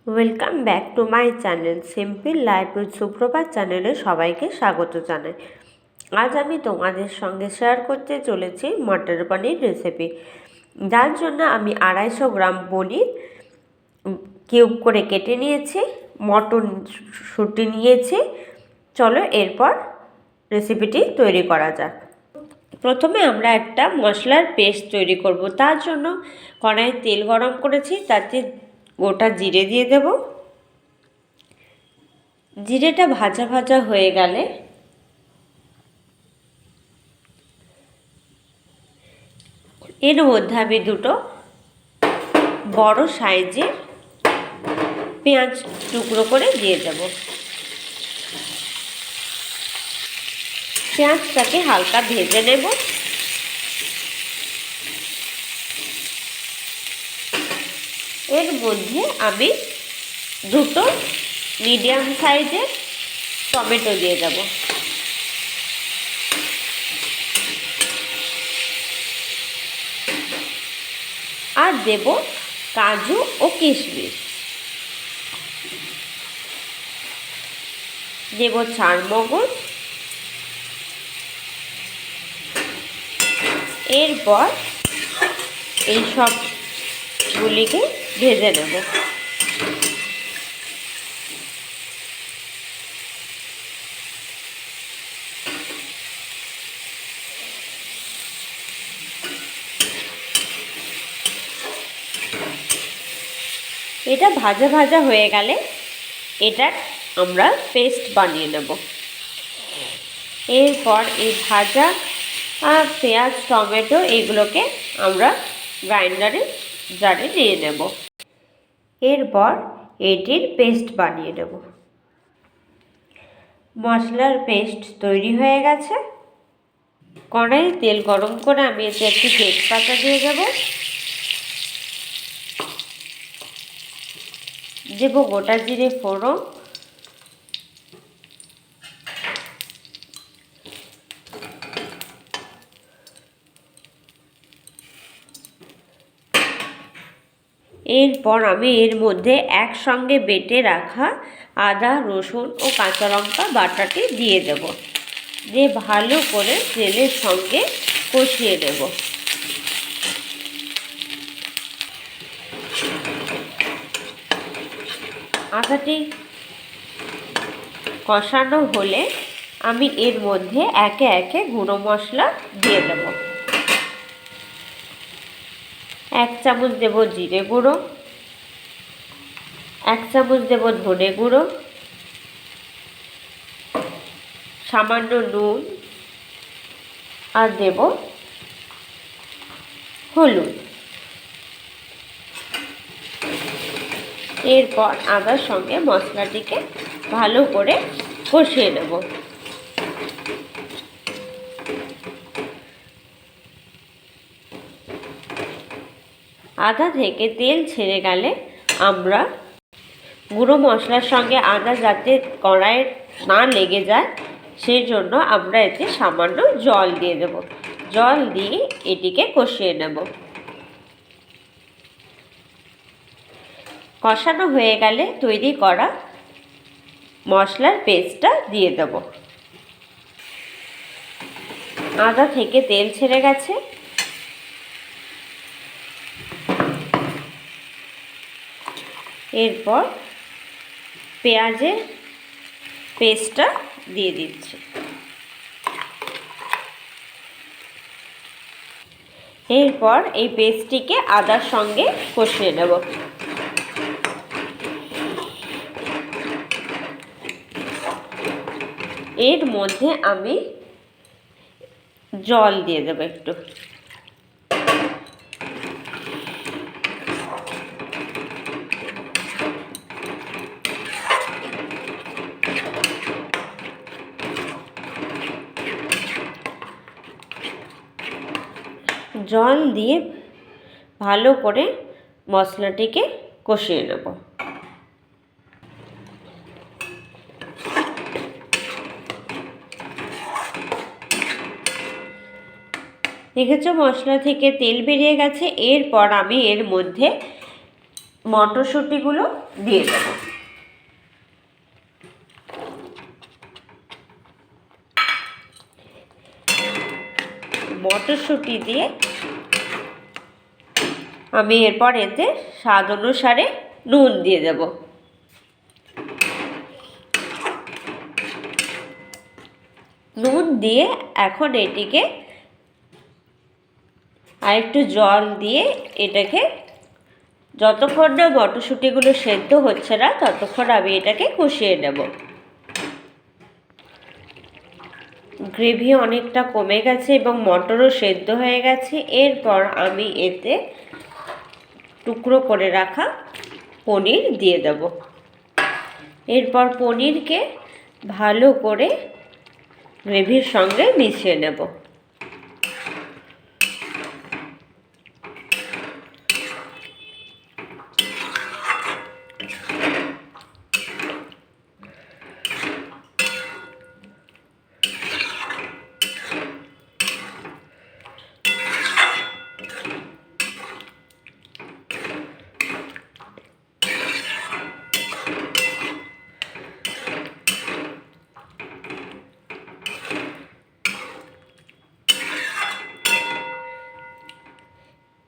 Welcome back to my channel simple life with সুপ্রভাত চ্যানেলে সবাইকে স্বাগত জানাই। আজ আমি তোমাদের সঙ্গে শেয়ার করতে চলেছি মটর পনির রেসিপি, যার জন্য আমি 250 গ্রাম পনির কিউব করে কেটে নিয়েছি, মটরশুঁটি নিয়েছি। চলো এরপর রেসিপিটি তৈরি করা যাক। প্রথমে আমরা একটা মশলার পেস্ট তৈরি করব। তার জন্য কড়াইয়ে তেল গরম করেছি, তাতে গোটা জিরে দিয়ে দেব। জিরেটা ভাজা ভাজা হয়ে গেলে এর মধ্যে আমি দুটো বড় সাইজের পেঁয়াজ টুকরো করে দিয়ে দেব। পেঁয়াজটাকে হালকা ভেজে নেব। এর মধ্যে আমি দুটো মিডিয়াম সাইজের টমেটো দিয়ে দেব। আর দেব কাজু ও কিশমিশ, দেব চারমগজ। এরপর এই সবগুলিকে ভেজে নেব। এটা ভাজা ভাজা হয়ে গেলে এটার আমরা পেস্ট বানিয়ে নেব। এরপর এই ভাজা পেঁয়াজ টমেটো এগুলোকে আমরা গ্রাইন্ডারে জারে নিয়ে নেব। এরপর এটির পেস্ট বানিয়ে নেব। মশলার পেস্ট তৈরি হয়ে গেছে। কড়াইয়ে তেল গরম করে আমি এতে একটি তেজপাতা দিয়ে দেব। দেব গোটা জিরে ফোড়ন, এরপর আমি এর মধ্যে একসঙ্গে বেটে রাখা আদা রসুন ও কাঁচা লঙ্কা বাটাটি দিয়ে দেব। দিয়ে ভালো করে তেলের সঙ্গে কষিয়ে নেব। আদাটি কষানো হলে আমি এর মধ্যে একে একে গুঁড়ো মশলা দিয়ে দেব। 1 চামচ দেব জিরে গুঁড়ো, 1 চামচ দেব ধনে গুঁড়ো, সামান্য নুন আর দেব হলুদ। এরপর আদার সঙ্গে মশলাটিকে ভালো করে কষিয়ে নেব। আদা থেকে তেল ছেড়ে গেলে আমরা গুঁড়ো মশলার সঙ্গে আদা যাতে কড়াইয়ে না লেগে যায় সেই জন্য আমরা এতে সামান্য জল দিয়ে দেব। জল দিয়ে এটিকে কষিয়ে নেব। কষানো হয়ে গেলে তৈরি করা মশলার পেস্টটা দিয়ে দেব। আদা থেকে তেল ছেড়ে গেছে। এরপর পেঁয়াজের পেস্টটা দিয়ে দিচ্ছি। এরপর এই পেস্টটিকে আদার সঙ্গে কষিয়ে নেব। এর মধ্যে আমি জল দিয়ে দেব একটু। জল দিয়ে ভালো করে মশলাটিকে কষিয়ে নেব। দেখেছো মশলা থেকে তেল বেরিয়ে গেছে। এরপর আমি এর মধ্যে মটরশুঁটিগুলো দিয়ে দেব। মটরশুঁটি দিয়ে আমি এরপর এতে স্বাদ অনুসারে নুন দিয়ে দেব। নুন দিয়ে এখন এটিকে আর একটু জল দিয়ে এটাকে যতক্ষণ না মটরশুঁটিগুলো সেদ্ধ হচ্ছে না ততক্ষণ আমি এটাকে কষিয়ে নেব। গ্রেভি অনেকটা কমে গেছে এবং মটরও সেদ্ধ হয়ে গেছে। এরপর আমি এতে টুকরো করে রাখা পনির দিয়ে দেব। এরপর পনিরকে ভালো করে গ্রেভির সঙ্গে মিশিয়ে নেব।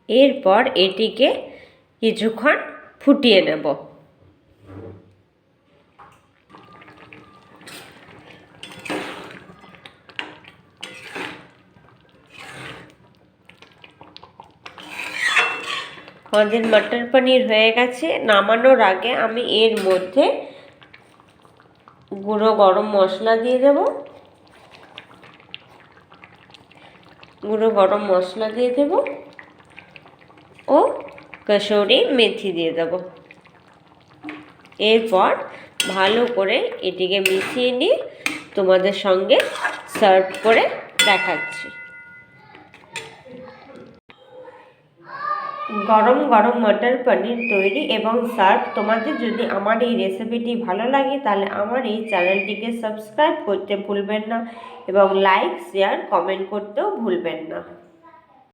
এরপর এটিকে কিছুক্ষণ ফুটিয়ে নেব। আমাদের মটর পনির হয়ে গেছে। নামানোর আগে আমি এর মধ্যে গুঁড়ো গরম মশলা দিয়ে দেব। গুঁড়ো গরম মশলা দিয়ে দেব ও কসুরি মেথি দিয়ে দেব। এরপর ভালো করে এটিকে মিশিয়ে নিয়ে তোমাদের সঙ্গে সার্ভ করে দেখাচ্ছি। গরম গরম মটর পনির তৈরি এবং সার্ভ। তোমাদের যদি আমার এই রেসিপিটি ভালো লাগে তাহলে আমার এই চ্যানেলটিকে সাবস্ক্রাইব করতে ভুলবেন না এবং লাইক শেয়ার কমেন্ট করতেও ভুলবেন না।